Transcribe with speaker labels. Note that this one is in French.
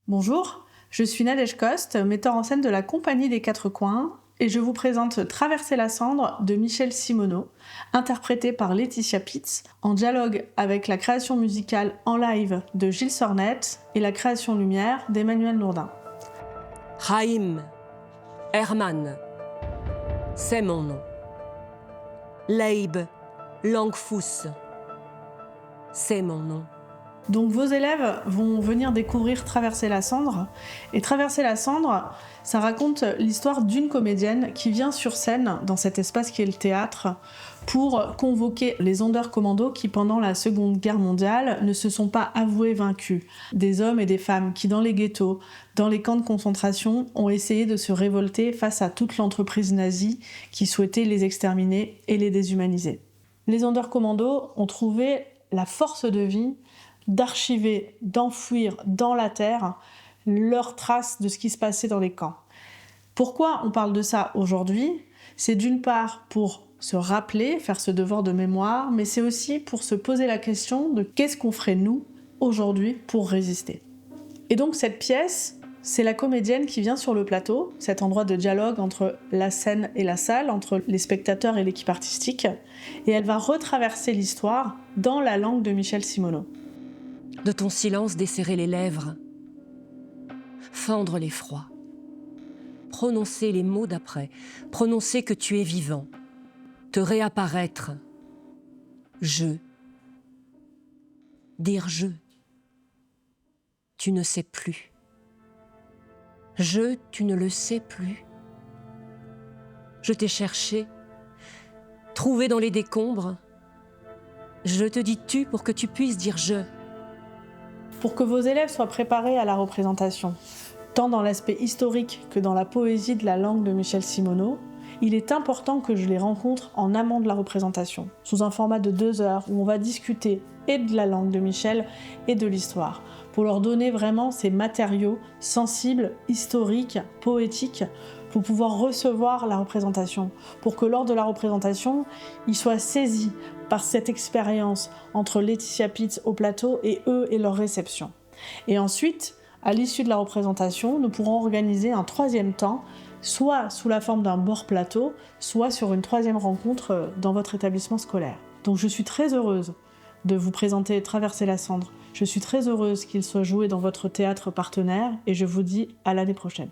Speaker 1: Bonjour, je suis Nadège Coste, metteur en scène de la Compagnie des Quatre Coins, et je vous présente Traverser la cendre de Michel Simoneau, interprété par Laetitia Pitts, en dialogue avec la création musicale en live de Gilles Sornette et la création lumière d'Emmanuel Lourdin.
Speaker 2: Chaim, Herman, c'est mon nom. Leib, Langfuss, c'est mon nom.
Speaker 1: Donc vos élèves vont venir découvrir Traverser la cendre. Et Traverser la cendre, ça raconte l'histoire d'une comédienne qui vient sur scène dans cet espace qui est le théâtre pour convoquer les Sonderkommando qui, pendant la Seconde Guerre mondiale, ne se sont pas avoués vaincus. Des hommes et des femmes qui, dans les ghettos, dans les camps de concentration, ont essayé de se révolter face à toute l'entreprise nazie qui souhaitait les exterminer et les déshumaniser. Les Sonderkommando ont trouvé la force de vie d'archiver, d'enfouir dans la terre leurs traces de ce qui se passait dans les camps. Pourquoi on parle de ça aujourd'hui ? C'est d'une part pour se rappeler, faire ce devoir de mémoire, mais c'est aussi pour se poser la question de qu'est-ce qu'on ferait nous, aujourd'hui, pour résister. Et donc cette pièce, c'est la comédienne qui vient sur le plateau, cet endroit de dialogue entre la scène et la salle, entre les spectateurs et l'équipe artistique, et elle va retraverser l'histoire dans la langue de Michel Simoneau.
Speaker 2: De ton silence desserrer les lèvres, fendre l'effroi, prononcer les mots d'après, prononcer que tu es vivant, te réapparaître, je, dire je, tu ne sais plus, je, tu ne le sais plus, je t'ai cherché, trouvé dans les décombres, je te dis tu pour que tu puisses dire je.
Speaker 1: Pour que vos élèves soient préparés à la représentation, tant dans l'aspect historique que dans la poésie de la langue de Michel Simoneau, il est important que je les rencontre en amont de la représentation, sous un format de 2 heures où on va discuter et de la langue de Michel et de l'histoire, pour leur donner vraiment ces matériaux sensibles, historiques, poétiques, pour pouvoir recevoir la représentation, pour que lors de la représentation, ils soient saisis par cette expérience entre Laetitia Pitts au plateau et eux et leur réception. Et ensuite, à l'issue de la représentation, nous pourrons organiser un 3e temps, soit sous la forme d'un bord plateau, soit sur une 3e rencontre dans votre établissement scolaire. Donc je suis très heureuse de vous présenter Traverser la cendre. Je suis très heureuse qu'il soit joué dans votre théâtre partenaire et je vous dis à l'année prochaine.